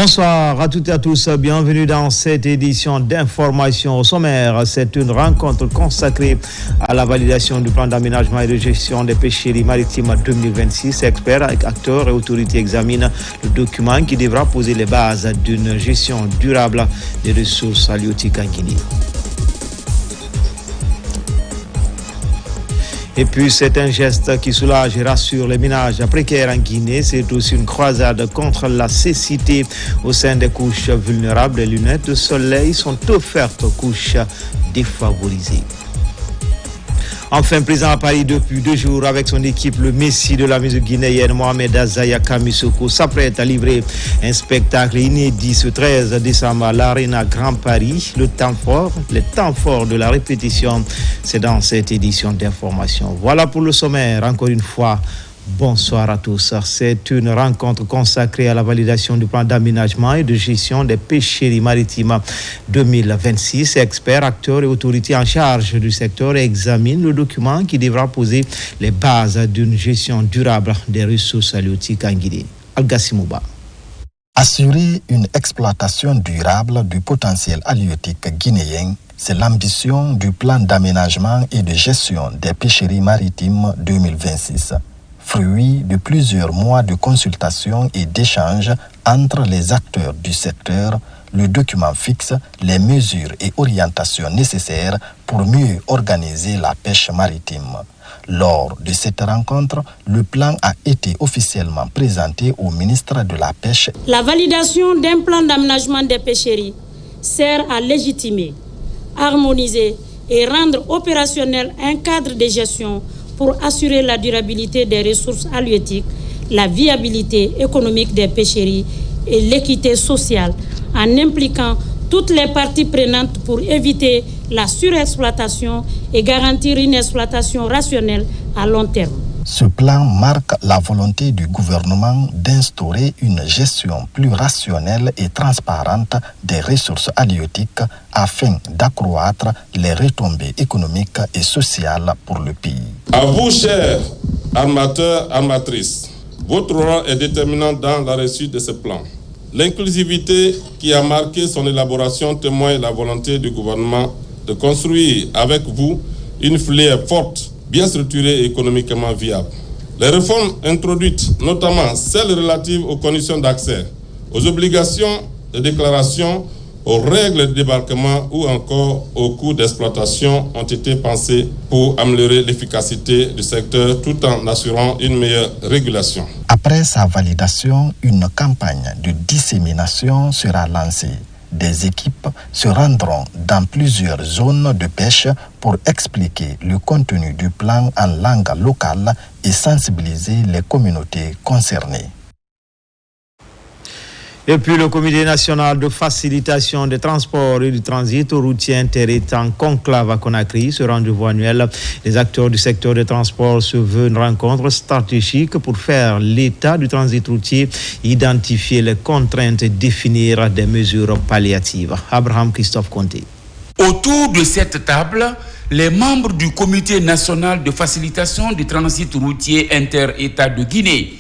Bonsoir à toutes et à tous, bienvenue dans cette édition d'information au sommaire. C'est une rencontre consacrée à la validation du plan d'aménagement et de gestion des pêcheries maritimes 2026. Experts, acteurs et autorités examinent le document qui devra poser les bases d'une gestion durable des ressources halieutiques en Guinée. Et puis, c'est un geste qui soulage et rassure les ménages précaires en Guinée. C'est aussi une croisade contre la cécité au sein des couches vulnérables. Les lunettes de soleil sont offertes aux couches défavorisées. Enfin, présent à Paris depuis 2 jours avec son équipe, le Messie de la musique guinéenne, Mohamed Azaya Kamissoko, s'apprête à livrer un spectacle inédit ce 13 décembre à l'Arena Grand Paris. Les temps forts de la répétition, c'est dans cette édition d'information. Voilà pour le sommaire, encore une fois. Bonsoir à tous. C'est une rencontre consacrée à la validation du plan d'aménagement et de gestion des pêcheries maritimes 2026. Experts, acteurs et autorités en charge du secteur examinent le document qui devra poser les bases d'une gestion durable des ressources halieutiques en Guinée. Al-Gassimouba. Assurer une exploitation durable du potentiel halieutique guinéen, c'est l'ambition du plan d'aménagement et de gestion des pêcheries maritimes 2026. Fruit de plusieurs mois de consultation et d'échanges entre les acteurs du secteur, le document fixe les mesures et orientations nécessaires pour mieux organiser la pêche maritime. Lors de cette rencontre, le plan a été officiellement présenté au ministre de la Pêche. La validation d'un plan d'aménagement des pêcheries sert à légitimer, harmoniser et rendre opérationnel un cadre de gestion pour assurer la durabilité des ressources halieutiques, la viabilité économique des pêcheries et l'équité sociale, en impliquant toutes les parties prenantes pour éviter la surexploitation et garantir une exploitation rationnelle à long terme. Ce plan marque la volonté du gouvernement d'instaurer une gestion plus rationnelle et transparente des ressources halieutiques afin d'accroître les retombées économiques et sociales pour le pays. À vous, chers armateurs, armatrices, votre rôle est déterminant dans la réussite de ce plan. L'inclusivité qui a marqué son élaboration témoigne la volonté du gouvernement de construire avec vous une filière forte, bien structurée et économiquement viable. Les réformes introduites, notamment celles relatives aux conditions d'accès, aux obligations de déclaration, aux règles de débarquement ou encore aux coûts d'exploitation ont été pensées pour améliorer l'efficacité du secteur tout en assurant une meilleure régulation. Après sa validation, une campagne de dissémination sera lancée. Des équipes se rendront dans plusieurs zones de pêche pour expliquer le contenu du plan en langue locale et sensibiliser les communautés concernées. Et puis le Comité national de facilitation des transports et du transit routier inter-État en conclave à Conakry. Ce rendez-vous annuel, les acteurs du secteur des transports se veulent une rencontre stratégique pour faire l'état du transit routier, identifier les contraintes et définir des mesures palliatives. Abraham Christophe Conté. Autour de cette table, les membres du Comité national de facilitation du transit routier inter-État de Guinée.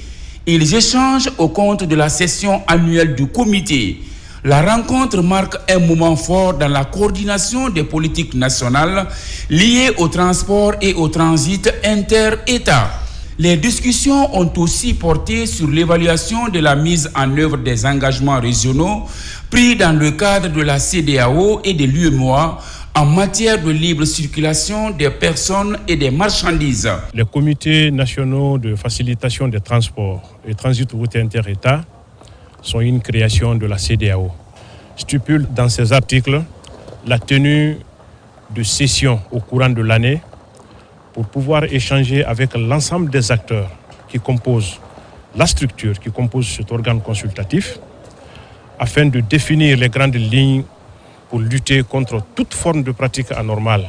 Ils échangent au compte de la session annuelle du comité. La rencontre marque un moment fort dans la coordination des politiques nationales liées au transport et au transit inter-État. Les discussions ont aussi porté sur l'évaluation de la mise en œuvre des engagements régionaux pris dans le cadre de la CEDEAO et de l'UEMOA en matière de libre circulation des personnes et des marchandises. Les comités nationaux de facilitation des transports et transit routier inter-État sont une création de la CEDEAO. Stipule dans ces articles la tenue de sessions au courant de l'année pour pouvoir échanger avec l'ensemble des acteurs qui composent la structure, qui compose cet organe consultatif, afin de définir les grandes lignes pour lutter contre toute forme de pratique anormale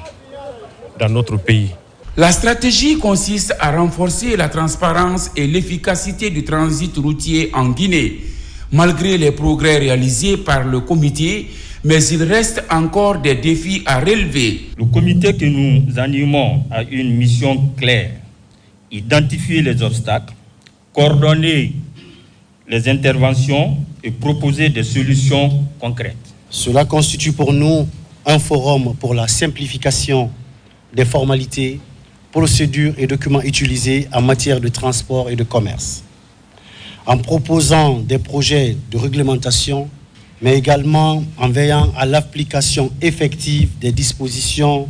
dans notre pays. La stratégie consiste à renforcer la transparence et l'efficacité du transit routier en Guinée. Malgré les progrès réalisés par le comité, mais il reste encore des défis à relever. Le comité que nous animons a une mission claire: identifier les obstacles, coordonner les interventions et et proposer des solutions concrètes. Cela constitue pour nous un forum pour la simplification des formalités, procédures et documents utilisés en matière de transport et de commerce, en proposant des projets de réglementation, mais également en veillant à l'application effective des dispositions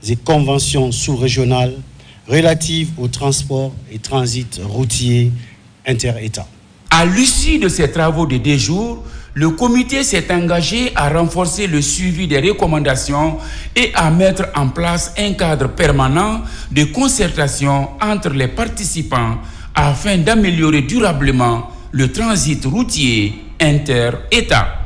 et conventions sous-régionales relatives au transport et transit routier inter-États. À l'issue de ces travaux de 2 jours, le comité s'est engagé à renforcer le suivi des recommandations et à mettre en place un cadre permanent de concertation entre les participants afin d'améliorer durablement le transit routier inter-État.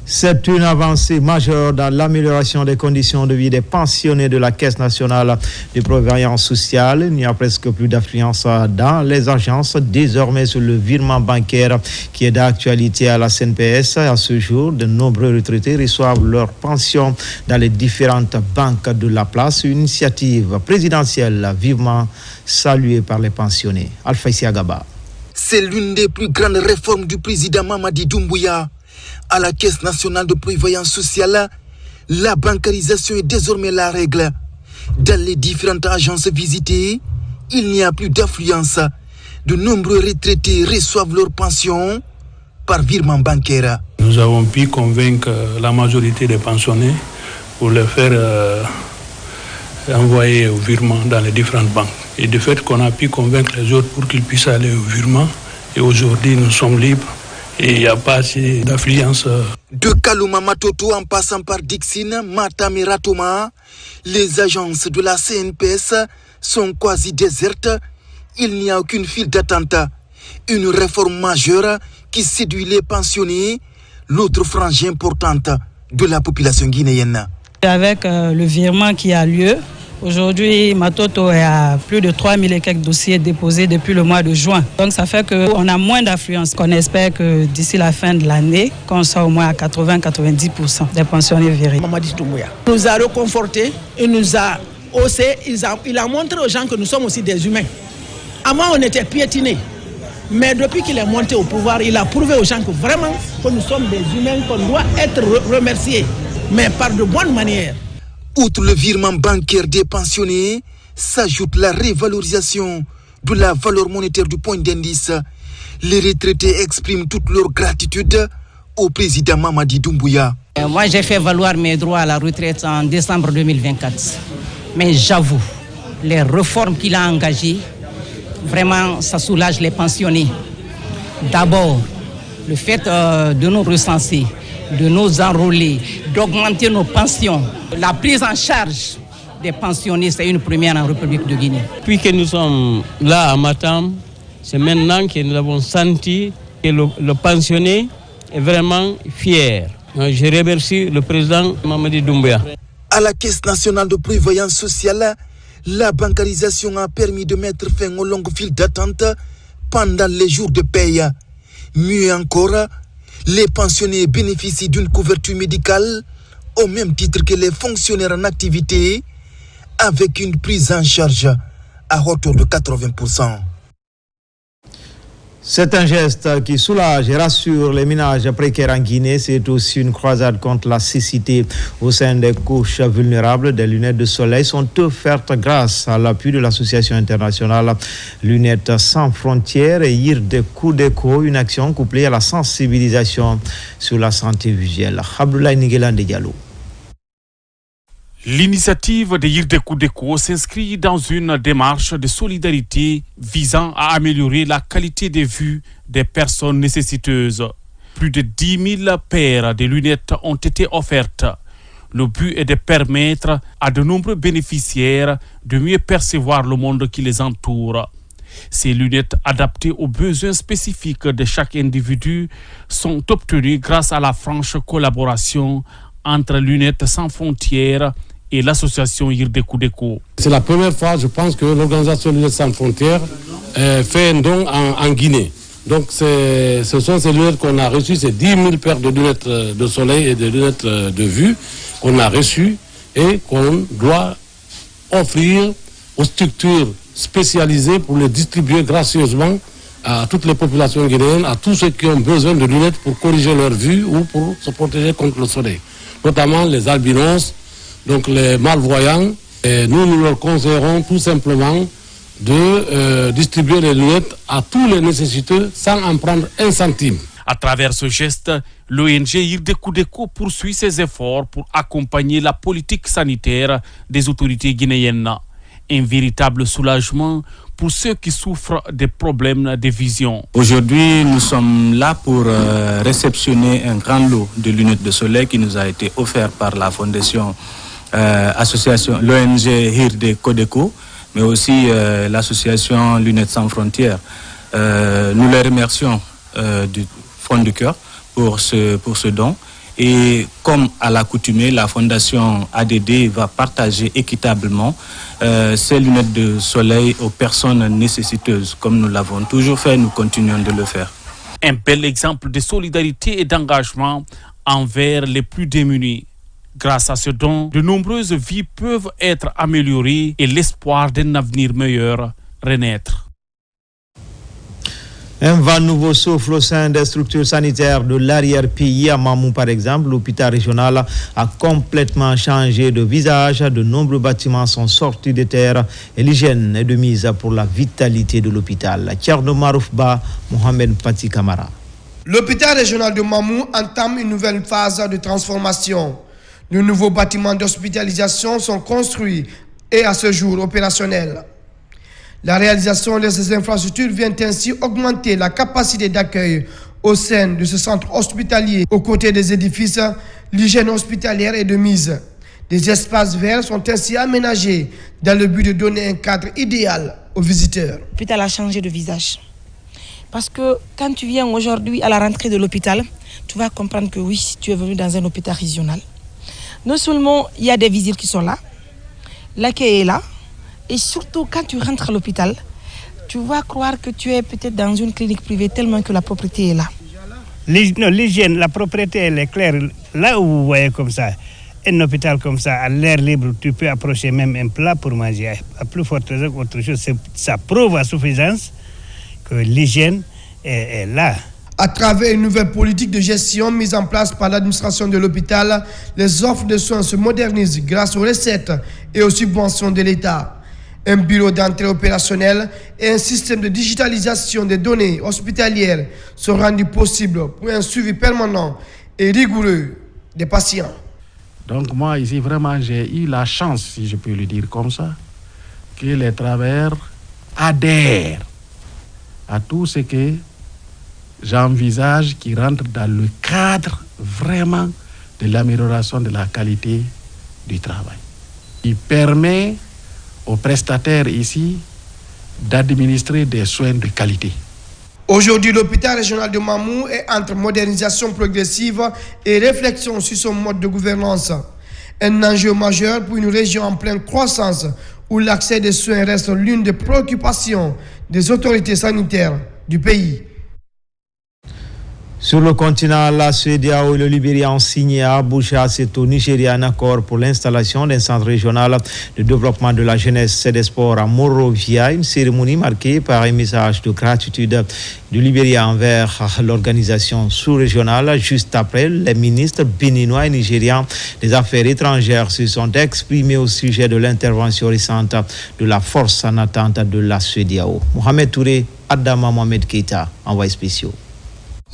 C'est une avancée majeure dans l'amélioration des conditions de vie des pensionnés de la Caisse nationale de prévoyance sociale. Il n'y a presque plus d'affluence dans les agences. Désormais, sur le virement bancaire qui est d'actualité à la CNPS. À ce jour, de nombreux retraités reçoivent leur pension dans les différentes banques de la place. Une initiative présidentielle vivement saluée par les pensionnés. Alpha Isiagaba. C'est l'une des plus grandes réformes du président Mamadi Doumbouya. À la Caisse nationale de prévoyance sociale, la bancarisation est désormais la règle. Dans les différentes agences visitées, il n'y a plus d'affluence. De nombreux retraités reçoivent leur pension par virement bancaire. Nous avons pu convaincre la majorité des pensionnés pour les faire envoyer au virement dans les différentes banques. Et de fait qu'on a pu convaincre les autres pour qu'ils puissent aller au virement. Et aujourd'hui, nous sommes libres. Et il n'y a pas assez d'affluence. De Kalouma Matoto en passant par Dixine, Matam et Ratoma, les agences de la CNPS sont quasi désertes. Il n'y a aucune file d'attente. Une réforme majeure qui séduit les pensionnés, l'autre frange importante de la population guinéenne. Avec le virement qui a lieu, aujourd'hui, Matoto est à plus de 3000 et quelques dossiers déposés depuis le mois de juin. Donc ça fait qu'on a moins d'affluence. On espère que d'ici la fin de l'année, qu'on soit au moins à 80-90% des pensionnés virés. Mamadi Doumbouya nous a reconfortés, il nous a haussé, il a montré aux gens que nous sommes aussi des humains. Avant, on était piétinés. Mais depuis qu'il est monté au pouvoir, il a prouvé aux gens que vraiment que nous sommes des humains, qu'on doit être remerciés, mais par de bonnes manières. Outre le virement bancaire des pensionnés, s'ajoute la révalorisation de la valeur monétaire du point d'indice. Les retraités expriment toute leur gratitude au président Mamadi Doumbouya. Moi, j'ai fait valoir mes droits à la retraite en décembre 2024. Mais j'avoue, les réformes qu'il a engagées, vraiment, ça soulage les pensionnés. D'abord, le fait de nous recenser, de nous enrôler, d'augmenter nos pensions. La prise en charge des pensionnés, c'est une première en République de Guinée. Depuis que nous sommes là à Matam, c'est maintenant que nous avons senti que le pensionné est vraiment fier. Je remercie le président Mamadi Doumbouya. À la Caisse nationale de prévoyance sociale, la bancarisation a permis de mettre fin aux longues files d'attente pendant les jours de paye. Mieux encore, les pensionnés bénéficient d'une couverture médicale au même titre que les fonctionnaires en activité, avec une prise en charge à hauteur de 80%. C'est un geste qui soulage et rassure les ménages précaires en Guinée. C'est aussi une croisade contre la cécité au sein des couches vulnérables. Des lunettes de soleil sont offertes grâce à l'appui de l'association internationale Lunettes sans frontières et Yirde Kudeko, une action couplée à la sensibilisation sur la santé visuelle. Abdoulaye Niguelande Diallo. L'initiative de Yirde Kudeko s'inscrit dans une démarche de solidarité visant à améliorer la qualité de vue des personnes nécessiteuses. Plus de 10 000 paires de lunettes ont été offertes. Le but est de permettre à de nombreux bénéficiaires de mieux percevoir le monde qui les entoure. Ces lunettes adaptées aux besoins spécifiques de chaque individu sont obtenues grâce à la franche collaboration entre Lunettes sans frontières et l'association Yirde Kudeko. C'est la première fois, je pense, que l'organisation Lunettes sans frontières fait un don en Guinée. Donc ce sont ces lunettes qu'on a reçues, c'est 10 000 paires de lunettes de soleil et de lunettes de vue qu'on a reçues et qu'on doit offrir aux structures spécialisées pour les distribuer gracieusement à toutes les populations guinéennes, à tous ceux qui ont besoin de lunettes pour corriger leur vue ou pour se protéger contre le soleil, notamment les albinos, donc les malvoyants. Et nous leur conseillerons tout simplement de distribuer les lunettes à tous les nécessiteux sans en prendre un centime. À travers ce geste, l'ONG Irdeco poursuit ses efforts pour accompagner la politique sanitaire des autorités guinéennes. Un véritable soulagement pour ceux qui souffrent des problèmes de vision. Aujourd'hui, nous sommes là pour réceptionner un grand lot de lunettes de soleil qui nous a été offert par la fondation association l'ONG Irdeco, mais aussi l'association Lunettes sans frontières. Nous les remercions du fond du cœur pour ce don. Et comme à l'accoutumée, la fondation ADD va partager équitablement ces lunettes de soleil aux personnes nécessiteuses. Comme nous l'avons toujours fait, nous continuons de le faire. Un bel exemple de solidarité et d'engagement envers les plus démunis. Grâce à ce don, de nombreuses vies peuvent être améliorées et l'espoir d'un avenir meilleur renaître. Un vent nouveau souffle au sein des structures sanitaires de l'arrière-pays. À Mamou, par exemple, l'hôpital régional a complètement changé de visage. De nombreux bâtiments sont sortis de terre et l'hygiène est de mise pour la vitalité de l'hôpital. Thierno Maroufba, Mohamed Pati Kamara. L'hôpital régional de Mamou entame une nouvelle phase de transformation. De nouveaux bâtiments d'hospitalisation sont construits et à ce jour opérationnels. La réalisation de ces infrastructures vient ainsi augmenter la capacité d'accueil au sein de ce centre hospitalier. Aux côtés des édifices, l'hygiène hospitalière est de mise. Des espaces verts sont ainsi aménagés dans le but de donner un cadre idéal aux visiteurs. L'hôpital a changé de visage. Parce que quand tu viens aujourd'hui à la rentrée de l'hôpital, tu vas comprendre que oui, tu es venu dans un hôpital régional. Non seulement il y a des visites qui sont là, l'accueil est là, et surtout quand tu rentres à l'hôpital, tu vas croire que tu es peut-être dans une clinique privée tellement que la propriété est là. L'hygiène, la propriété, elle est claire. Là où vous voyez comme ça, un hôpital comme ça, à l'air libre, tu peux approcher même un plat pour manger. À plus forte raison qu'autre chose, ça prouve à suffisance que l'hygiène est là. À travers une nouvelle politique de gestion mise en place par l'administration de l'hôpital, les offres de soins se modernisent grâce aux recettes et aux subventions de l'État. Un bureau d'entrée opérationnel et un système de digitalisation des données hospitalières sont rendus possibles pour un suivi permanent et rigoureux des patients. Donc moi ici vraiment j'ai eu la chance, si je peux le dire comme ça, que les travailleurs adhèrent à tout ce que j'envisage qui rentre dans le cadre vraiment de l'amélioration de la qualité du travail. Il permet aux prestataires ici d'administrer des soins de qualité. Aujourd'hui, l'hôpital régional de Mamou est entre modernisation progressive et réflexion sur son mode de gouvernance. Un enjeu majeur pour une région en pleine croissance où l'accès des soins reste l'une des préoccupations des autorités sanitaires du pays. Sur le continent, la CEDEAO et le Libéria ont signé à Abuja, c'est au Nigeria, un accord pour l'installation d'un centre régional de développement de la jeunesse et des sports à Monrovia, une cérémonie marquée par un message de gratitude du Libéria envers l'organisation sous-régionale. Juste après, les ministres béninois et nigérians des Affaires étrangères se sont exprimés au sujet de l'intervention récente de la force en attente de la CEDEAO. Mohamed Touré, Adama Mohamed Keita, envoyé spéciaux.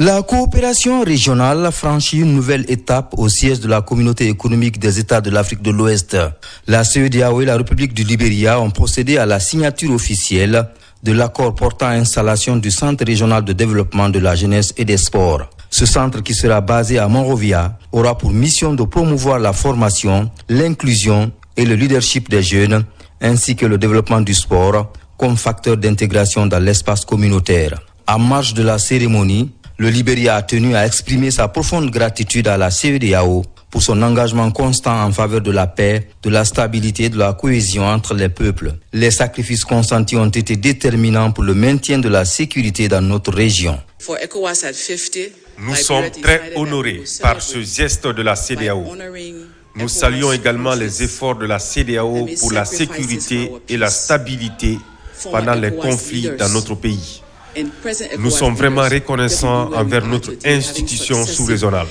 La coopération régionale franchit une nouvelle étape au siège de la communauté économique des États de l'Afrique de l'Ouest. La CEDEAO et la République du Libéria ont procédé à la signature officielle de l'accord portant installation du Centre régional de développement de la jeunesse et des sports. Ce centre, qui sera basé à Monrovia, aura pour mission de promouvoir la formation, l'inclusion et le leadership des jeunes, ainsi que le développement du sport comme facteur d'intégration dans l'espace communautaire. En marge de la cérémonie, le Libéria a tenu à exprimer sa profonde gratitude à la CEDEAO pour son engagement constant en faveur de la paix, de la stabilité et de la cohésion entre les peuples. Les sacrifices consentis ont été déterminants pour le maintien de la sécurité dans notre région. Nous sommes très honorés par ce geste de la CEDEAO. Nous saluons également les efforts de la CEDEAO pour la sécurité et la stabilité pendant les conflits dans notre pays. Nous sommes vraiment reconnaissants envers notre institution sous-régionale.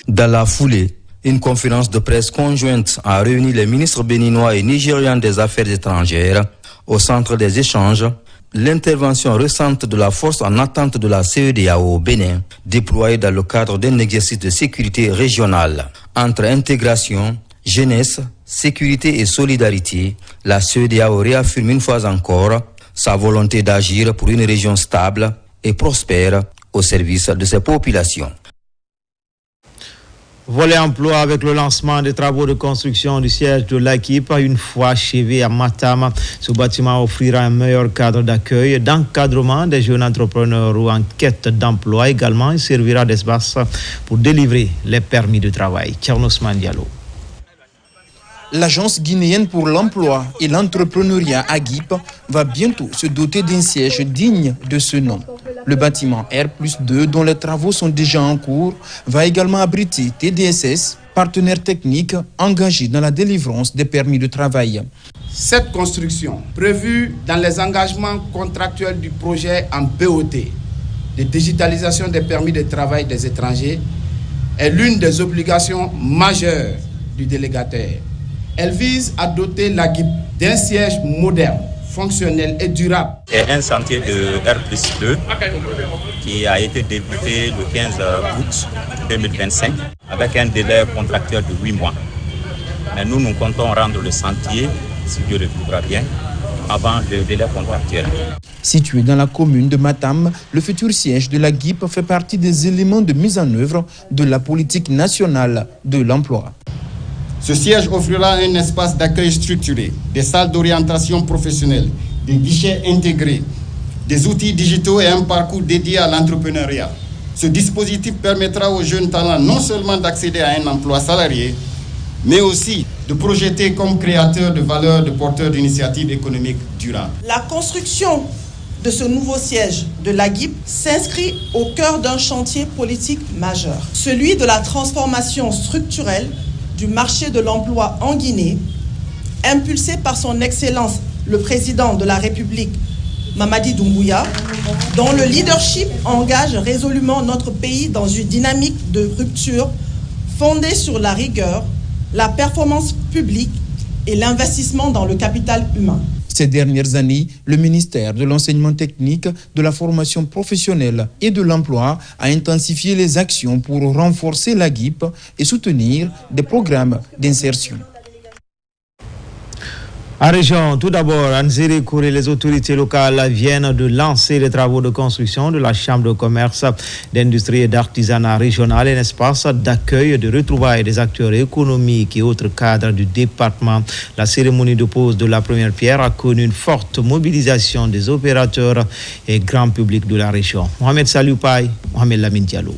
Dans la foulée, une conférence de presse conjointe a réuni les ministres béninois et nigérians des Affaires étrangères. Au centre des échanges, l'intervention récente de la force en attente de la CEDEAO au Bénin, déployée dans le cadre d'un exercice de sécurité régionale. Entre intégration, jeunesse, sécurité et solidarité, la CEDEAO réaffirme une fois encore sa volonté d'agir pour une région stable et prospère au service de ses populations. Volet emploi avec le lancement des travaux de construction du siège de l'AGIP une fois achevé à Matam. Ce bâtiment offrira un meilleur cadre d'accueil, d'encadrement des jeunes entrepreneurs ou en quête d'emploi. Également, il servira d'espace pour délivrer les permis de travail. Tchernosman Diallo. L'agence guinéenne pour l'emploi et l'entrepreneuriat AGIP va bientôt se doter d'un siège digne de ce nom. Le bâtiment R+2, dont les travaux sont déjà en cours, va également abriter TDSS, partenaire technique engagé dans la délivrance des permis de travail. Cette construction, prévue dans les engagements contractuels du projet en BOT, de digitalisation des permis de travail des étrangers, est l'une des obligations majeures du délégataire. Elle vise à doter l'AGIP d'un siège moderne, fonctionnel et durable. C'est un chantier de R+2 qui a été débuté le 15 août 2025 avec un délai contractuel de 8 mois. Mais nous comptons rendre le chantier, si Dieu le voudra bien, avant le délai contractuel. Situé dans la commune de Matam, le futur siège de l'AGIP fait partie des éléments de mise en œuvre de la politique nationale de l'emploi. Ce siège offrira un espace d'accueil structuré, des salles d'orientation professionnelle, des guichets intégrés, des outils digitaux et un parcours dédié à l'entrepreneuriat. Ce dispositif permettra aux jeunes talents non seulement d'accéder à un emploi salarié, mais aussi de projeter comme créateurs de valeur, de porteurs d'initiatives économiques durables. La construction de ce nouveau siège de l'AGIP s'inscrit au cœur d'un chantier politique majeur, celui de la transformation structurelle du marché de l'emploi en Guinée, impulsé par son Excellence le Président de la République, Mamadi Doumbouya, dont le leadership engage résolument notre pays dans une dynamique de rupture fondée sur la rigueur, la performance publique et l'investissement dans le capital humain. Ces dernières années, le ministère de l'enseignement technique, de la formation professionnelle et de l'emploi a intensifié les actions pour renforcer l'AGIP et soutenir des programmes d'insertion. En région, tout d'abord, à Nzérékouré, les autorités locales viennent de lancer les travaux de construction de la Chambre de commerce, d'industrie et d'artisanat régional, un espace d'accueil et de retrouvailles des acteurs économiques et autres cadres du département. La cérémonie de pose de la première pierre a connu une forte mobilisation des opérateurs et grand public de la région. Mohamed Saloupaï, Mohamed Lamine Diallo.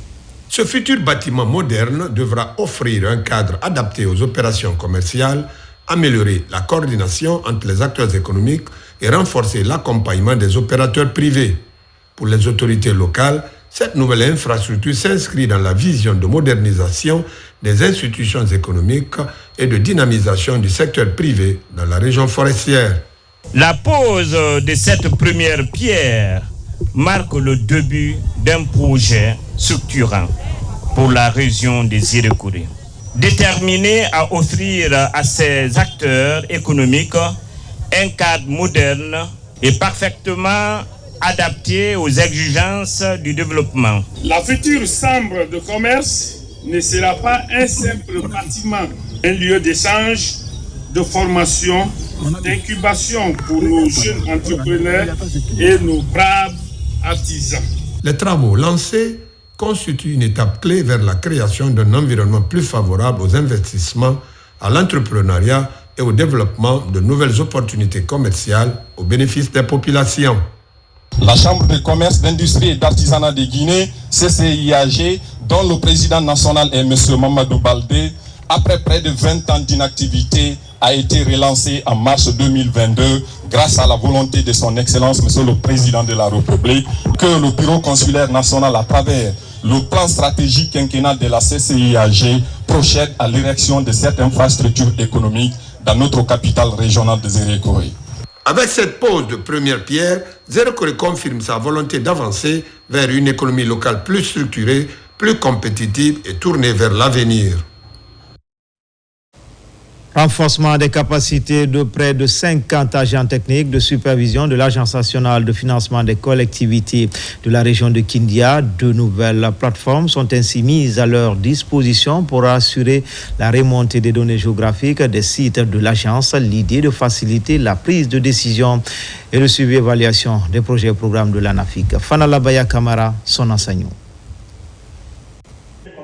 Ce futur bâtiment moderne devra offrir un cadre adapté aux opérations commerciales, améliorer la coordination entre les acteurs économiques et renforcer l'accompagnement des opérateurs privés. Pour les autorités locales, cette nouvelle infrastructure s'inscrit dans la vision de modernisation des institutions économiques et de dynamisation du secteur privé dans la région forestière. La pose de cette première pierre marque le début d'un projet structurant pour la région des Nzérékouré, déterminé à offrir à ces acteurs économiques un cadre moderne et parfaitement adapté aux exigences du développement. La future chambre de commerce ne sera pas un simple bâtiment, un lieu d'échange, de formation, d'incubation pour nos jeunes entrepreneurs et nos braves artisans. Les travaux lancés constitue une étape clé vers la création d'un environnement plus favorable aux investissements, à l'entrepreneuriat et au développement de nouvelles opportunités commerciales au bénéfice des populations. La Chambre de commerce, d'industrie et d'artisanat de Guinée, CCIAG, dont le président national est M. Mamadou Baldé, après près de 20 ans d'inactivité, a été relancée en mars 2022 grâce à la volonté de son Excellence, M. le Président de la République, que le Bureau consulaire national, à travers le plan stratégique quinquennal de la CCIAG, procède à l'érection de cette infrastructure économique dans notre capitale régionale de Nzérékouré. Avec cette pose de première pierre, Zéro Corée confirme sa volonté d'avancer vers une économie locale plus structurée, plus compétitive et tournée vers l'avenir. Renforcement des capacités de près de 50 agents techniques de supervision de l'Agence nationale de financement des collectivités de la région de Kindia. De nouvelles plateformes sont ainsi mises à leur disposition pour assurer la remontée des données géographiques des sites de l'agence. L'idée de faciliter la prise de décision et le suivi et évaluation des projets et programmes de l'ANAFIC. Fanala Baya Kamara, son enseignant.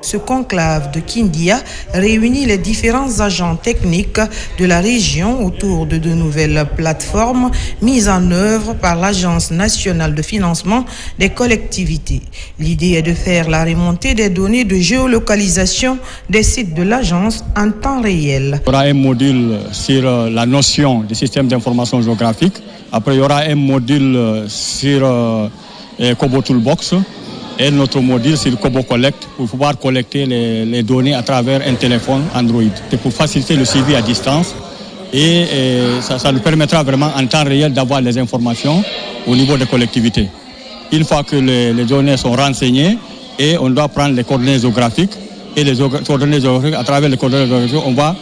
Ce conclave de Kindia réunit les différents agents techniques de la région autour de nouvelles plateformes mises en œuvre par l'Agence nationale de financement des collectivités. L'idée est de faire la remontée des données de géolocalisation des sites de l'agence en temps réel. Il y aura un module sur la notion des systèmes d'information géographique. Après, il y aura un module sur Kobo Toolbox. Et notre module, c'est le Kobo Collect, pour pouvoir collecter les données à travers un téléphone Android. C'est pour faciliter le suivi à distance et ça nous permettra vraiment en temps réel d'avoir les informations au niveau des collectivités. Une fois que les données sont renseignées, et on doit prendre les coordonnées géographiques, et les coordonnées géographiques, à travers les coordonnées géographiques, on va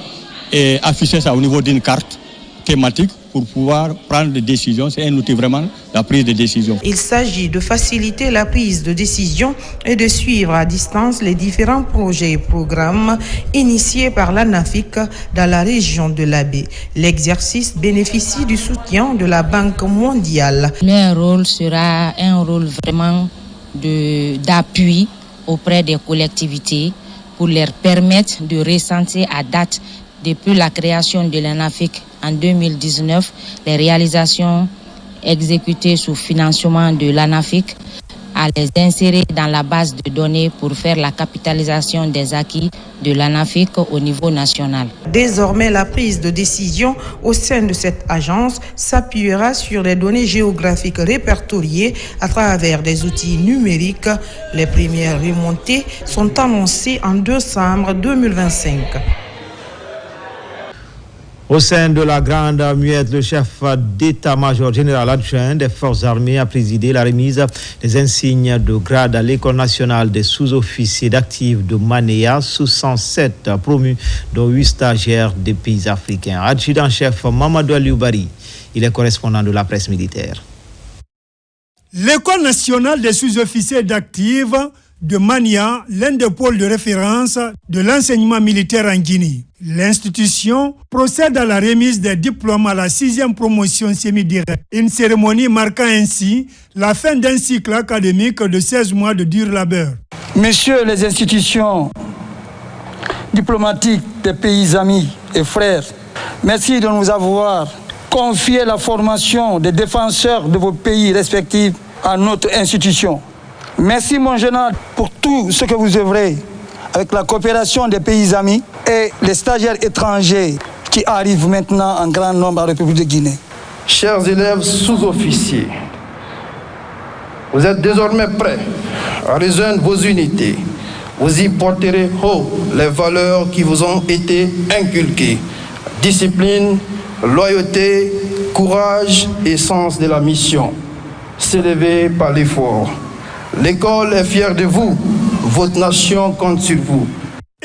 afficher ça au niveau d'une carte thématique pour pouvoir prendre des décisions. C'est un outil vraiment, la prise de décision. Il s'agit de faciliter la prise de décision et de suivre à distance les différents projets et programmes initiés par l'ANAFIC dans la région de l'Abbé. L'exercice bénéficie du soutien de la Banque mondiale. Leur rôle sera un rôle vraiment d'appui auprès des collectivités pour leur permettre de ressentir à date, depuis la création de l'ANAFIC en 2019, les réalisations exécutées sous financement de l'ANAFIC, à les insérer dans la base de données pour faire la capitalisation des acquis de l'ANAFIC au niveau national. Désormais, la prise de décision au sein de cette agence s'appuiera sur les données géographiques répertoriées à travers des outils numériques. Les premières remontées sont annoncées en décembre 2025. Au sein de la Grande Muette, le chef d'état-major général adjoint des forces armées a présidé la remise des insignes de grade à l'École nationale des sous-officiers d'actifs de Manéa, sous 107 promus, dont 8 stagiaires des pays africains. Adjudant-chef Mamadou Alioubari, il est correspondant de la presse militaire. L'École nationale des sous-officiers d'actifs de Mania, l'un des pôles de référence de l'enseignement militaire en Guinée. L'institution procède à la remise des diplômes à la 6e promotion semi-directe. Une cérémonie marquant ainsi la fin d'un cycle académique de 16 mois de dur labeur. Messieurs les institutions diplomatiques des pays amis et frères, merci de nous avoir confié la formation des défenseurs de vos pays respectifs à notre institution. Merci mon général pour tout ce que vous œuvrez avec la coopération des pays amis et les stagiaires étrangers qui arrivent maintenant en grand nombre à la République de Guinée. Chers élèves sous-officiers, vous êtes désormais prêts à rejoindre vos unités. Vous y porterez haut les valeurs qui vous ont été inculquées. Discipline, loyauté, courage et sens de la mission. S'élever par l'effort. L'école est fière de vous. Votre nation compte sur vous.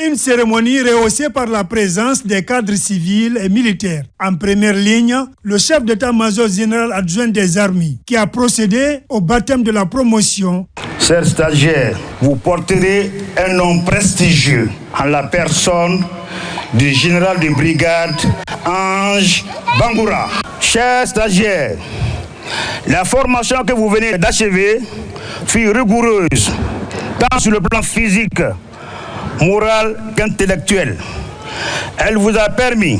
Une cérémonie rehaussée par la présence des cadres civils et militaires. En première ligne, le chef d'état-major général adjoint des armées, qui a procédé au baptême de la promotion. Chers stagiaires, vous porterez un nom prestigieux en la personne du général de brigade Ange Bangoura. Chers stagiaires, la formation que vous venez d'achever fut rigoureuse, tant sur le plan physique, moral qu'intellectuel. Elle vous a permis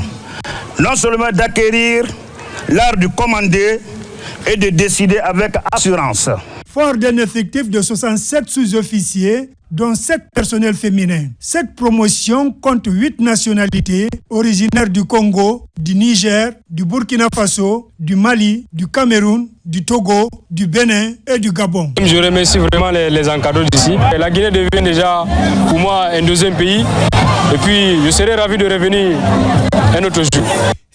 non seulement d'acquérir l'art de commander et de décider avec assurance. Fort d'un effectif de 67 sous-officiers, dont 7 personnels féminins. Cette promotion compte 8 nationalités originaires du Congo, du Niger, du Burkina Faso, du Mali, du Cameroun, du Togo, du Bénin et du Gabon. Je remercie vraiment les encadreurs d'ici. La Guinée devient déjà pour moi un deuxième pays. Et puis je serai ravi de revenir un autre jour.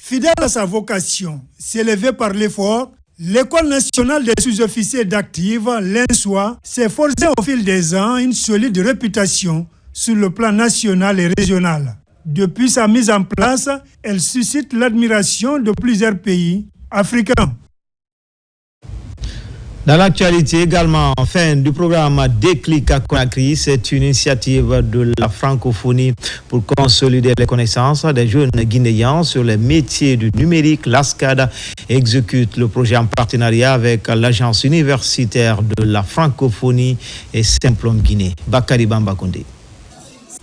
Fidèle à sa vocation, s'élever par l'effort, l'École nationale des sous-officiers d'active, l'ENSOA, s'est forgée au fil des ans une solide réputation sur le plan national et régional. Depuis sa mise en place, elle suscite l'admiration de plusieurs pays africains. Dans l'actualité également, fin du programme Déclic à Conakry, c'est une initiative de la francophonie pour consolider les connaissances des jeunes Guinéens sur les métiers du numérique. L'ASCAD exécute le projet en partenariat avec l'agence universitaire de la francophonie et Simplon Guinée. Bakari Bambakonde.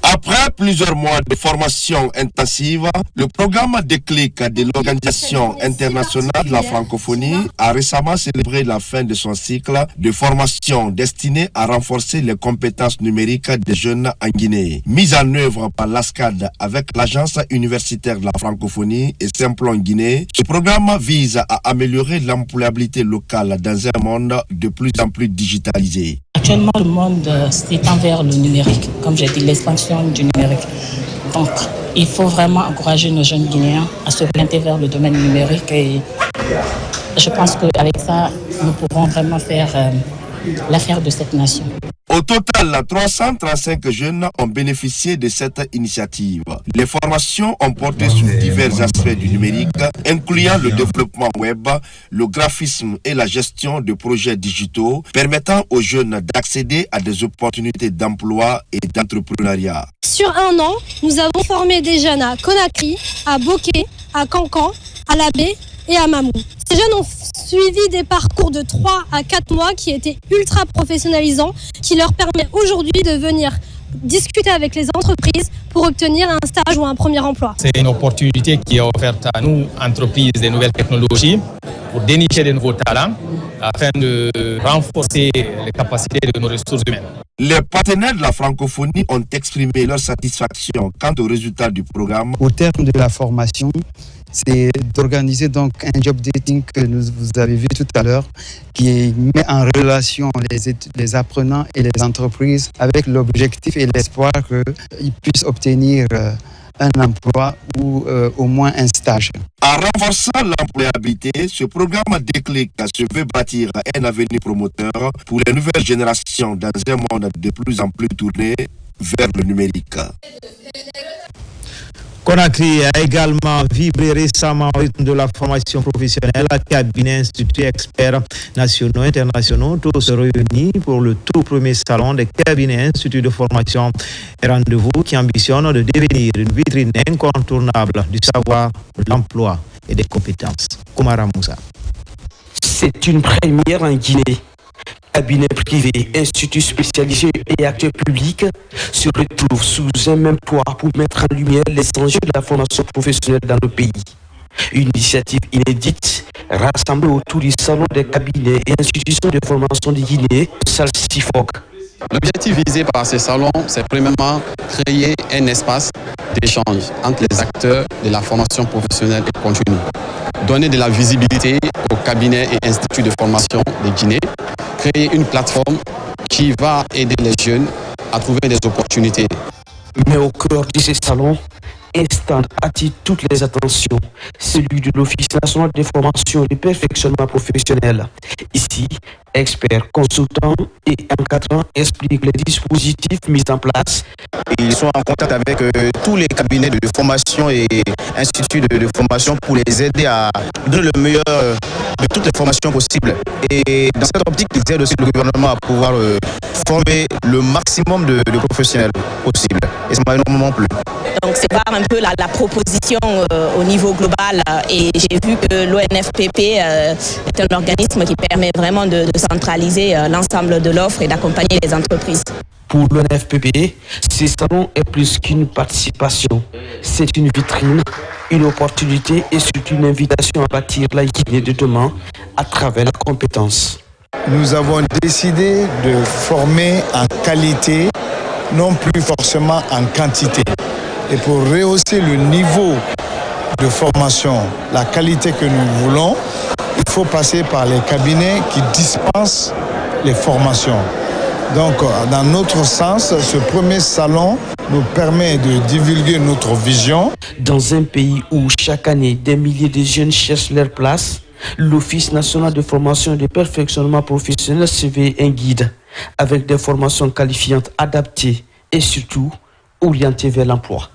Après plusieurs mois de formation intensive, le programme Déclic de l'Organisation internationale de la francophonie a récemment célébré la fin de son cycle de formation destiné à renforcer les compétences numériques des jeunes en Guinée. Mise en œuvre par l'ASCAD avec l'Agence universitaire de la francophonie et Simplon Guinée, ce programme vise à améliorer l'employabilité locale dans un monde de plus en plus digitalisé. Actuellement, le monde s'étend vers le numérique, comme j'ai dit, l'expansion du numérique. Donc, il faut vraiment encourager nos jeunes Guinéens à se orienter vers le domaine numérique et je pense qu'avec ça, nous pourrons vraiment faire l'affaire de cette nation. Au total, 335 jeunes ont bénéficié de cette initiative. Les formations ont porté sur divers aspects du numérique, incluant le développement web, le graphisme et la gestion de projets digitaux, permettant aux jeunes d'accéder à des opportunités d'emploi et d'entrepreneuriat. Sur un an, nous avons formé des jeunes à Conakry, à Bokeh, à Cancan, à Labé et à Mamou. Ces jeunes ont suivi des parcours de 3 à 4 mois qui étaient ultra professionnalisants, qui leur permet aujourd'hui de venir discuter avec les entreprises pour obtenir un stage ou un premier emploi. C'est une opportunité qui est offerte à nous, entreprises des nouvelles technologies, pour dénicher de nouveaux talents afin de renforcer les capacités de nos ressources humaines. Les partenaires de la francophonie ont exprimé leur satisfaction quant aux résultats du programme. Au terme de la formation, c'est d'organiser donc un job dating que vous avez vu tout à l'heure, qui met en relation les apprenants et les entreprises avec l'objectif et l'espoir qu'ils puissent obtenir un emploi ou au moins un stage. En renforçant l'employabilité, ce programme Déclic se veut bâtir un avenir promoteur pour les nouvelles générations dans un monde de plus en plus tourné vers le numérique. Conakry a également vibré récemment au rythme de la formation professionnelle. Cabinet, instituts, experts nationaux et internationaux, tous se réunis pour le tout premier salon des cabinets, instituts de formation et rendez-vous qui ambitionne de devenir une vitrine incontournable du savoir, de l'emploi et des compétences. Koumara Moussa. C'est une première en Guinée. Cabinets privés, instituts spécialisés et acteurs publics se retrouvent sous un même toit pour mettre en lumière les enjeux de la formation professionnelle dans le pays. Une initiative inédite rassemblée autour du salon des cabinets et institutions de formation de Guinée, SALSIFOC. L'objectif visé par ces salons, c'est premièrement créer un espace d'échange entre les acteurs de la formation professionnelle et continue, donner de la visibilité aux cabinets et instituts de formation de Guinée, créer une plateforme qui va aider les jeunes à trouver des opportunités. Mais au cœur de ces salons, un stand attire toutes les attentions, celui de l'Office national de formation et de perfectionnement professionnel. Ici, experts, consultants et encadrants expliquent les dispositifs mis en place. Ils sont en contact avec tous les cabinets de formation et instituts de formation pour les aider à donner le meilleur de toutes les formations possibles. Et dans cette optique, ils aident aussi le gouvernement à pouvoir former le maximum de professionnels possible. Et ça m'a énormément plu. Donc c'est voir un peu la proposition au niveau global et j'ai vu que l'ONFPP est un organisme qui permet vraiment de centraliser l'ensemble de l'offre et d'accompagner les entreprises. Pour l'ONFPP, ce salon est plus qu'une participation. C'est une vitrine, une opportunité et surtout une invitation à bâtir la Guinée de demain à travers la compétence. Nous avons décidé de former en qualité, non plus forcément en quantité. Et pour rehausser le niveau de formation, la qualité que nous voulons, il faut passer par les cabinets qui dispensent les formations. Donc, dans notre sens, ce premier salon nous permet de divulguer notre vision. Dans un pays où chaque année des milliers de jeunes cherchent leur place, l'Office national de formation et de perfectionnement professionnel se veut un guide avec des formations qualifiantes adaptées et surtout orientées vers l'emploi.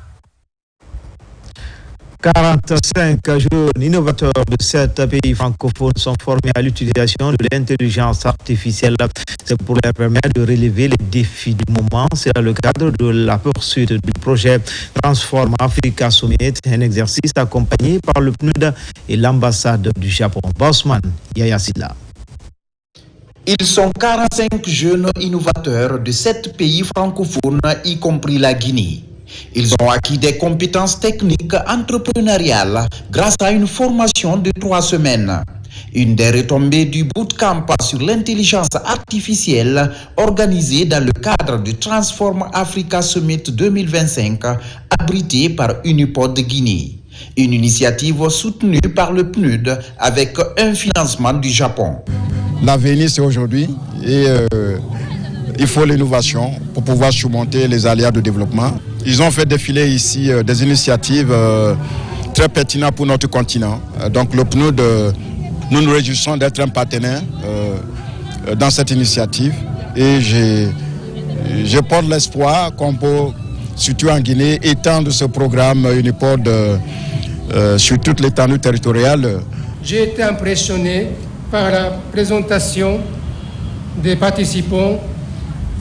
45 jeunes innovateurs de 7 pays francophones sont formés à l'utilisation de l'intelligence artificielle. C'est pour leur permettre de relever les défis du moment. C'est dans le cadre de la poursuite du projet Transform Africa Summit, un exercice accompagné par le PNUD et l'ambassade du Japon. Bosman Yaya Silla. Ils sont 45 jeunes innovateurs de 7 pays francophones, y compris la Guinée. Ils ont acquis des compétences techniques entrepreneuriales grâce à une formation de 3 semaines. Une des retombées du bootcamp sur l'intelligence artificielle organisé dans le cadre du Transform Africa Summit 2025 abrité par Unipod Guinée. Une initiative soutenue par le PNUD avec un financement du Japon. L'avenir c'est aujourd'hui et il faut l'innovation pour pouvoir surmonter les aléas de développement. Ils ont fait défiler ici des initiatives très pertinentes pour notre continent. Donc le PNUD, nous nous réjouissons d'être un partenaire dans cette initiative et je porte l'espoir qu'on peut, surtout en Guinée, étendre ce programme Unipod sur toute l'étendue territoriale. J'ai été impressionné par la présentation des participants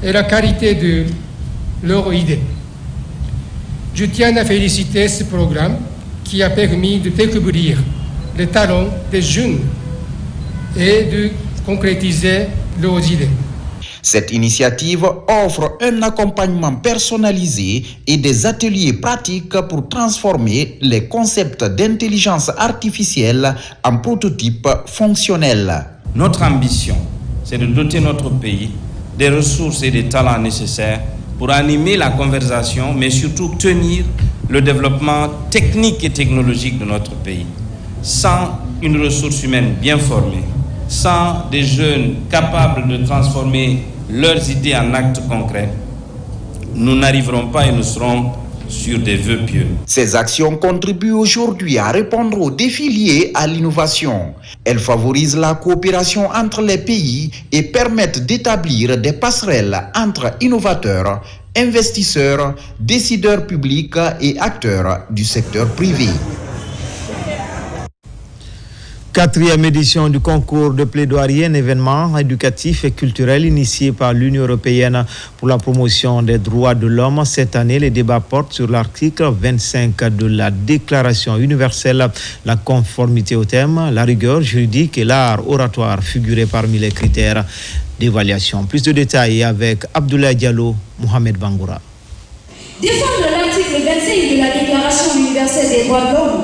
et la qualité de leurs idées. Je tiens à féliciter ce programme qui a permis de découvrir les talents des jeunes et de concrétiser leurs idées. Cette initiative offre un accompagnement personnalisé et des ateliers pratiques pour transformer les concepts d'intelligence artificielle en prototypes fonctionnels. Notre ambition, c'est de doter notre pays des ressources et des talents nécessaires pour animer la conversation, mais surtout tenir le développement technique et technologique de notre pays. Sans une ressource humaine bien formée, sans des jeunes capables de transformer leurs idées en actes concrets, nous n'arriverons pas et nous serons sur des vœux pieux. Ces actions contribuent aujourd'hui à répondre aux défis liés à l'innovation. Elles favorisent la coopération entre les pays et permettent d'établir des passerelles entre innovateurs, investisseurs, décideurs publics et acteurs du secteur privé. 4e édition du concours de plaidoirie, un événement éducatif et culturel initié par l'Union européenne pour la promotion des droits de l'homme. Cette année, les débats portent sur l'article 25 de la Déclaration universelle, la conformité au thème, la rigueur juridique et l'art oratoire figuraient parmi les critères d'évaluation. Plus de détails avec Abdoulaye Diallo, Mohamed Bangoura. Défendre l'article 25 de la Déclaration universelle des droits de l'homme.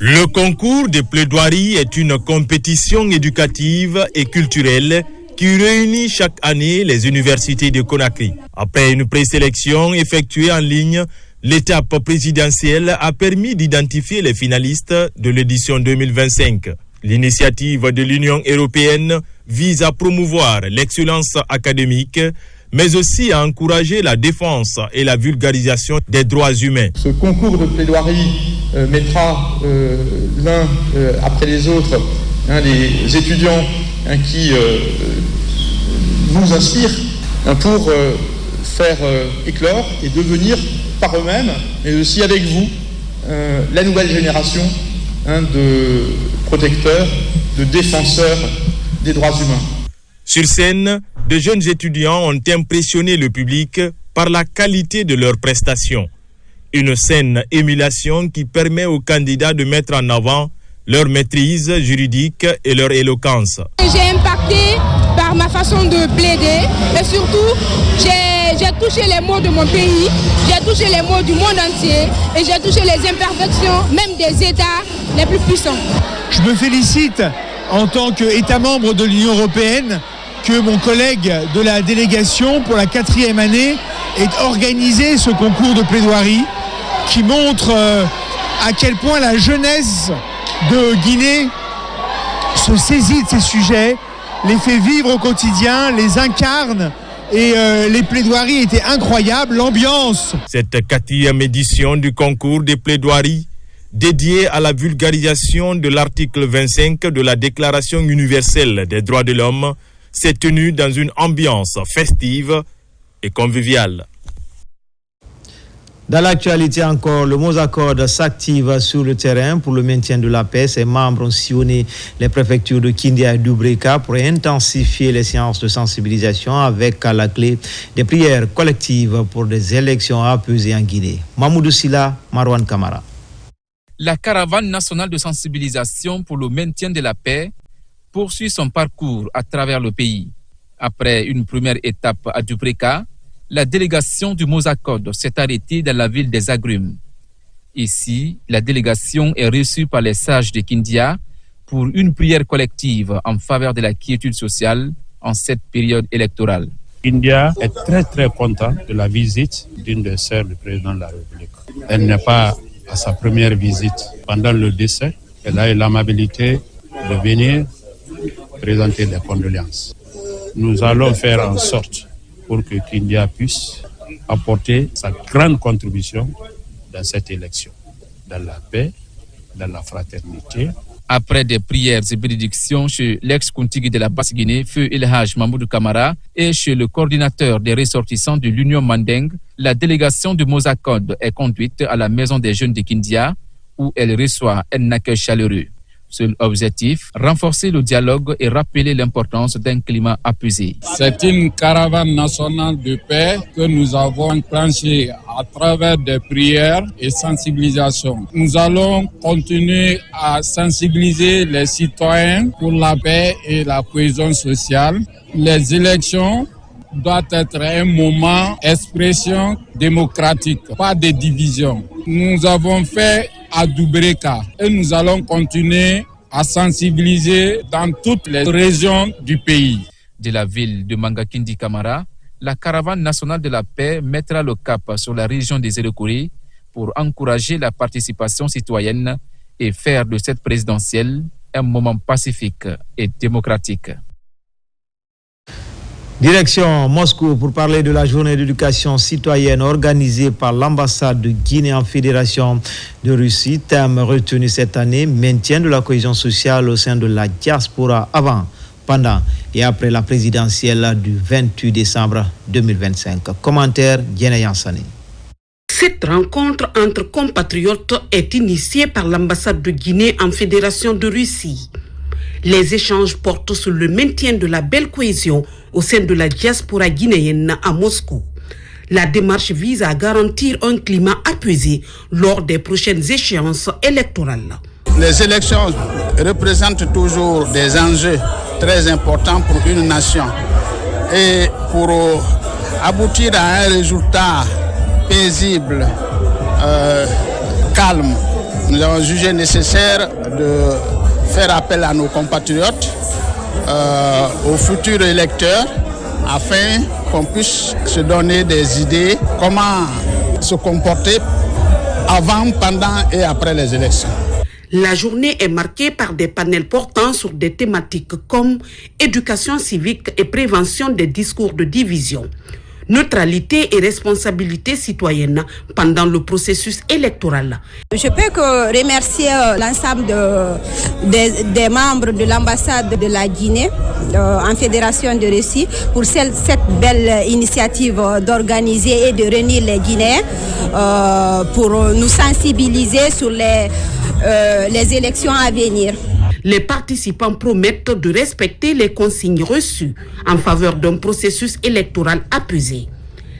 Le concours de plaidoirie est une compétition éducative et culturelle qui réunit chaque année les universités de Conakry. Après une présélection effectuée en ligne, l'étape présidentielle a permis d'identifier les finalistes de l'édition 2025. L'initiative de l'Union européenne vise à promouvoir l'excellence académique, mais aussi à encourager la défense et la vulgarisation des droits humains. Ce concours de plaidoirie mettra l'un après les autres les étudiants qui nous inspirent pour faire éclore et devenir par eux-mêmes, mais aussi avec vous, la nouvelle génération de protecteurs, de défenseurs des droits humains. Sur scène, de jeunes étudiants ont impressionné le public par la qualité de leurs prestations. Une saine émulation qui permet aux candidats de mettre en avant leur maîtrise juridique et leur éloquence. J'ai impacté par ma façon de plaider et surtout j'ai touché les mots de mon pays, j'ai touché les mots du monde entier et j'ai touché les imperfections même des États les plus puissants. Je me félicite en tant qu'État membre de l'Union européenne que mon collègue de la délégation pour la 4e année ait organisé ce concours de plaidoirie qui montre à quel point la jeunesse de Guinée se saisit de ces sujets, les fait vivre au quotidien, les incarne et les plaidoiries étaient incroyables, l'ambiance. Cette 4e édition du concours des plaidoiries dédiée à la vulgarisation de l'article 25 de la Déclaration universelle des droits de l'homme s'est tenue dans une ambiance festive et conviviale. Dans l'actualité encore, le Mosaccord s'active sur le terrain pour le maintien de la paix. Ses membres ont sillonné les préfectures de Kindia et d'Ubreka pour intensifier les séances de sensibilisation avec à la clé des prières collectives pour des élections apaisées en Guinée. Mamoudou Silla, Marwan Kamara. La caravane nationale de sensibilisation pour le maintien de la paix poursuit son parcours à travers le pays. Après une première étape à Dubreka, la délégation du Mosaccord s'est arrêtée dans la ville des Agrumes. Ici, la délégation est reçue par les sages de Kindia pour une prière collective en faveur de la quiétude sociale en cette période électorale. India est très content de la visite d'une des sœurs du président de la République. Elle n'est pas à sa première visite pendant le décès. Elle a eu l'amabilité de venir présenter des condoléances. Nous allons faire en sorte pour que Kindia puisse apporter sa grande contribution dans cette élection, dans la paix, dans la fraternité. Après des prières et bénédictions chez l'ex-contigui de la Basse-Guinée, Feu El Hadj Mamoudou Kamara, et chez le coordinateur des ressortissants de l'Union Mandingue, la délégation du Mosaccord est conduite à la Maison des Jeunes de Kindia, où elle reçoit un accueil chaleureux. Seul objectif, renforcer le dialogue et rappeler l'importance d'un climat apaisé. C'est une caravane nationale de paix que nous avons enclenchée à travers des prières et sensibilisations. Nous allons continuer à sensibiliser les citoyens pour la paix et la cohésion sociale. Les élections doivent être un moment d'expression démocratique, pas de division. Nous avons fait à Dubreka et nous allons continuer à sensibiliser dans toutes les régions du pays. De la ville de Mangakindi Kamara, la caravane nationale de la paix mettra le cap sur la région des Érékouré pour encourager la participation citoyenne et faire de cette présidentielle un moment pacifique et démocratique. Direction Moscou pour parler de la journée d'éducation citoyenne organisée par l'ambassade de Guinée en Fédération de Russie. Thème retenu cette année, maintien de la cohésion sociale au sein de la diaspora avant, pendant et après la présidentielle du 28 décembre 2025. Commentaire Diana Yansane. Cette rencontre entre compatriotes est initiée par l'ambassade de Guinée en Fédération de Russie. Les échanges portent sur le maintien de la belle cohésion au sein de la diaspora guinéenne à Moscou. La démarche vise à garantir un climat apaisé lors des prochaines échéances électorales. Les élections représentent toujours des enjeux très importants pour une nation. Et pour aboutir à un résultat paisible, calme, nous avons jugé nécessaire de faire appel à nos compatriotes, aux futurs électeurs, afin qu'on puisse se donner des idées, comment se comporter avant, pendant et après les élections. La journée est marquée par des panels portant sur des thématiques comme éducation civique et prévention des discours de division, neutralité et responsabilité citoyenne pendant le processus électoral. Je peux que remercier l'ensemble des membres de l'ambassade de la Guinée en Fédération de Russie pour cette belle initiative d'organiser et de réunir les Guinéens pour nous sensibiliser sur les élections à venir. Les participants promettent de respecter les consignes reçues en faveur d'un processus électoral apaisé.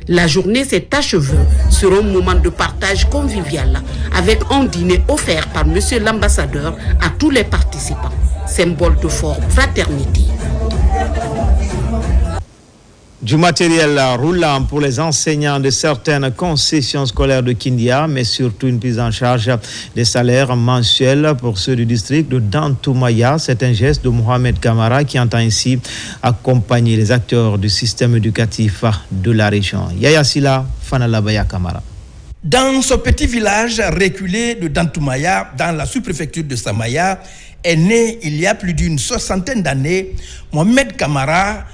La journée s'est achevée sur un moment de partage convivial avec un dîner offert par monsieur l'ambassadeur à tous les participants, symbole de forte fraternité. Du matériel roulant pour les enseignants de certaines concessions scolaires de Kindia, mais surtout une prise en charge des salaires mensuels pour ceux du district de Dantoumaya. C'est un geste de Mohamed Kamara qui entend ainsi accompagner les acteurs du système éducatif de la région. Yaya Sila, Fanalabaya Kamara. Dans ce petit village reculé de Dantoumaya, dans la sous-préfecture de Samaya, est né il y a plus d'une 60aine d'années Mohamed Kamara,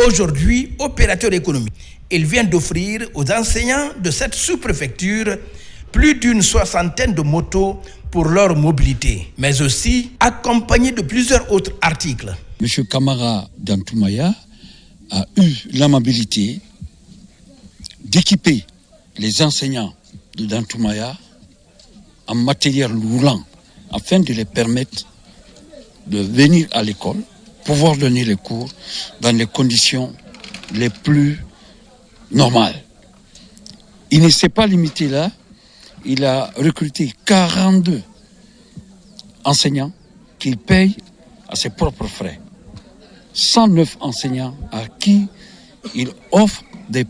Aujourd'hui, opérateur économique, il vient d'offrir aux enseignants de cette sous-préfecture plus d'une soixantaine de motos pour leur mobilité, mais aussi accompagné de plusieurs autres articles. Monsieur Camara Dantoumaya a eu l'amabilité d'équiper les enseignants de Dantoumaya en matériel roulant afin de les permettre de venir à l'école, pouvoir donner les cours dans les conditions les plus normales. Il ne s'est pas limité là, il a recruté 42 enseignants qu'il paye à ses propres frais. 109 enseignants à qui il offre des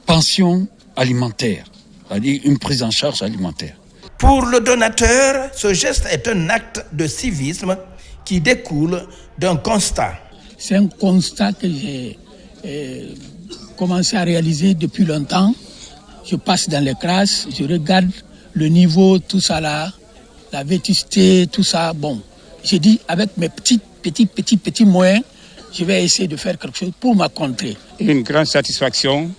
pensions alimentaires, c'est-à-dire une prise en charge alimentaire. Pour le donateur, ce geste est un acte de civisme qui découle d'un constat. C'est un constat que j'ai commencé à réaliser depuis longtemps. Je passe dans les classes, je regarde le niveau, tout ça là, la vétusté, tout ça. Bon, j'ai dit avec mes petits moyens, je vais essayer de faire quelque chose pour ma contrée. Une grande satisfaction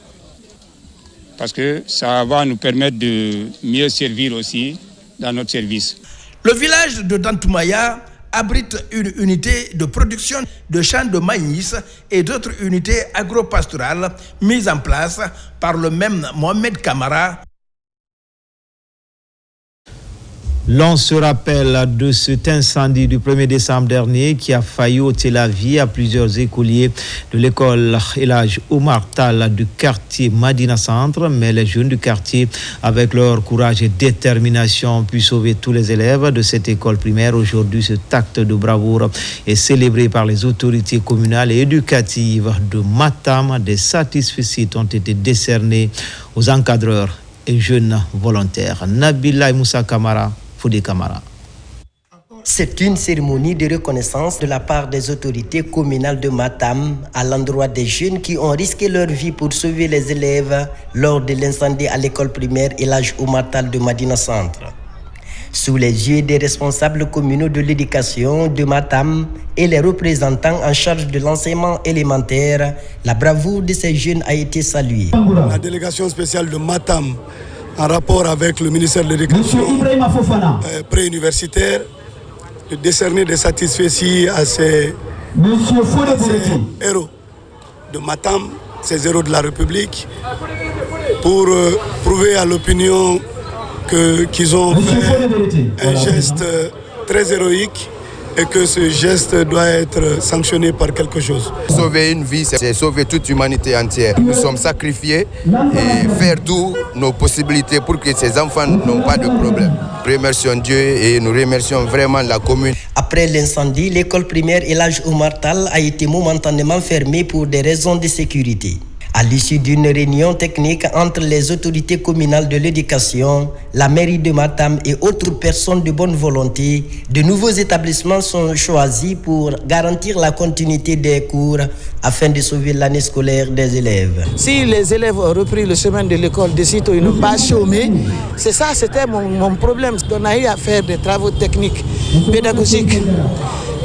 parce que ça va nous permettre de mieux servir aussi dans notre service. Le village de Dantoumaya abrite une unité de production de champs de maïs et d'autres unités agro-pastorales mises en place par le même Mohamed Camara. L'on se rappelle de cet incendie du 1er décembre dernier qui a failli ôter la vie à plusieurs écoliers de l'école El Hadj Oumar Tall du quartier Madina Centre, mais les jeunes du quartier, avec leur courage et détermination, ont pu sauver tous les élèves de cette école primaire. Aujourd'hui, cet acte de bravoure est célébré par les autorités communales et éducatives de Matam. Des satisfecit ont été décernés aux encadreurs et jeunes volontaires. Nabila Moussa Kamara, Foudé Kamara. C'est une cérémonie de reconnaissance de la part des autorités communales de Matam à l'endroit des jeunes qui ont risqué leur vie pour sauver les élèves lors de l'incendie à l'école primaire El Hadj Oumar Tall de Madina Centre. Sous les yeux des responsables communaux de l'éducation de Matam et les représentants en charge de l'enseignement élémentaire, la bravoure de ces jeunes a été saluée. La délégation spéciale de Matam, en rapport avec le ministère de l'Éducation préuniversitaire, de décerner des satisfecits à ces héros de Matam, ces héros de la République, pour prouver à l'opinion qu'ils ont fait un geste très héroïque et que ce geste doit être sanctionné par quelque chose. Sauver une vie, c'est sauver toute l'humanité entière. Nous sommes sacrifiés et faire toutes nos possibilités pour que ces enfants n'ont pas de problème. Remercions Dieu et nous remercions vraiment la commune. Après l'incendie, l'école primaire El Hadj Oumar Tall a été momentanément fermée pour des raisons de sécurité. À l'issue d'une réunion technique entre les autorités communales de l'éducation, la mairie de Matam et autres personnes de bonne volonté, de nouveaux établissements sont choisis pour garantir la continuité des cours afin de sauver l'année scolaire des élèves. Si les élèves ont repris le chemin de l'école de sitôt, ils n'ont pas chômé. C'est ça, c'était mon problème. On a eu à faire des travaux techniques, pédagogiques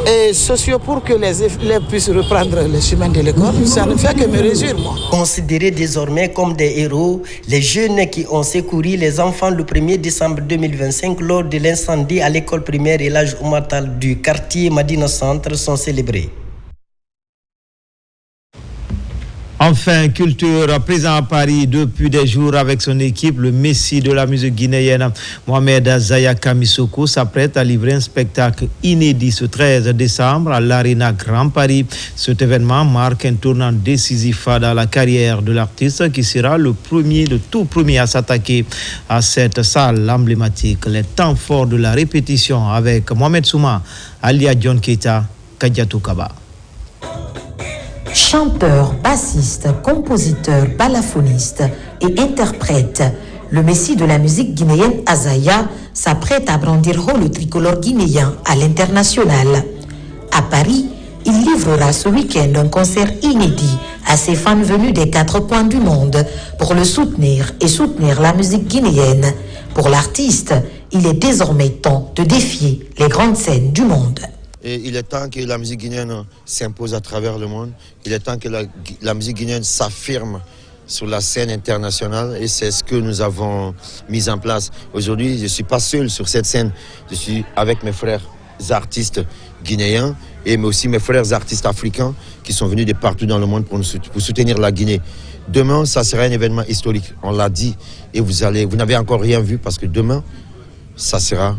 et sociaux pour que les élèves puissent reprendre le chemin de l'école. Ça ne fait que me réjouir, moi. Considérés désormais comme des héros, les jeunes qui ont secouru les enfants le 1er décembre 2025 lors de l'incendie à l'école primaire El Hadj Oumar Tall du quartier Madina Centre sont célébrés. Enfin, culture, présent à Paris depuis des jours avec son équipe, le Messie de la musique guinéenne, Mohamed Zayaka Missoko, s'apprête à livrer un spectacle inédit ce 13 décembre à l'Arena Grand Paris. Cet événement marque un tournant décisif dans la carrière de l'artiste qui sera le tout premier à s'attaquer à cette salle emblématique. Les temps forts de la répétition avec Mohamed Souma, Alia John Keita, Kadiatou Kaba. Chanteur, bassiste, compositeur, balafoniste et interprète, le Messie de la musique guinéenne Azaya s'apprête à brandir haut le tricolore guinéen à l'international. À Paris, il livrera ce week-end un concert inédit à ses fans venus des 4 coins du monde pour le soutenir et soutenir la musique guinéenne. Pour l'artiste, il est désormais temps de défier les grandes scènes du monde. Et il est temps que la musique guinéenne s'impose à travers le monde. Il est temps que la musique guinéenne s'affirme sur la scène internationale et c'est ce que nous avons mis en place. Aujourd'hui, je ne suis pas seul sur cette scène. Je suis avec mes frères artistes guinéens mais aussi mes frères artistes africains qui sont venus de partout dans le monde pour soutenir la Guinée. Demain, ça sera un événement historique. On l'a dit et vous n'avez encore rien vu parce que demain, ça sera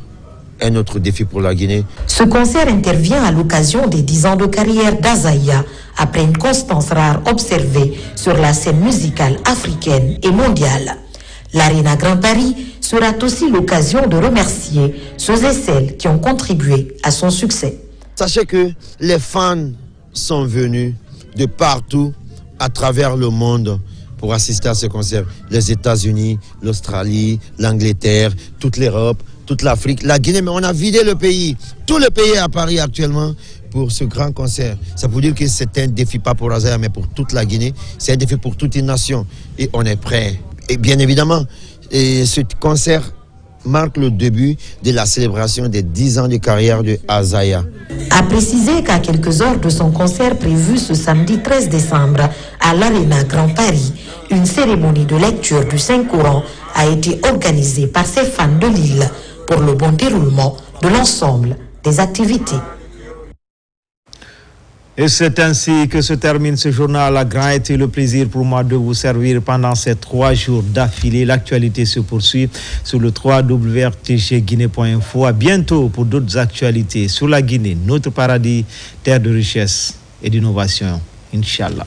un autre défi pour la Guinée. Ce concert intervient à l'occasion des 10 ans de carrière d'Azaya, après une constance rare observée sur la scène musicale africaine et mondiale. L'Arena Grand Paris sera aussi l'occasion de remercier ceux et celles qui ont contribué à son succès. Sachez que les fans sont venus de partout à travers le monde pour assister à ce concert. Les États-Unis, l'Australie, l'Angleterre, toute l'Europe, toute l'Afrique, la Guinée, mais on a vidé le pays. Tout le pays est à Paris actuellement pour ce grand concert. Ça veut dire que c'est un défi pas pour Azaya, mais pour toute la Guinée. C'est un défi pour toute une nation. Et on est prêt. Et bien évidemment, ce concert marque le début de la célébration des 10 ans de carrière de Azaya. A préciser qu'à quelques heures de son concert prévu ce samedi 13 décembre à l'Arena Grand Paris, une cérémonie de lecture du Saint-Coran a été organisée par ses fans de Lille pour le bon déroulement de l'ensemble des activités. Et c'est ainsi que se termine ce journal. A grand été le plaisir pour moi de vous servir pendant ces 3 jours d'affilée. L'actualité se poursuit sur le www.rtgguinée.info. À bientôt pour d'autres actualités sur la Guinée, notre paradis, terre de richesse et d'innovation. Inch'Allah.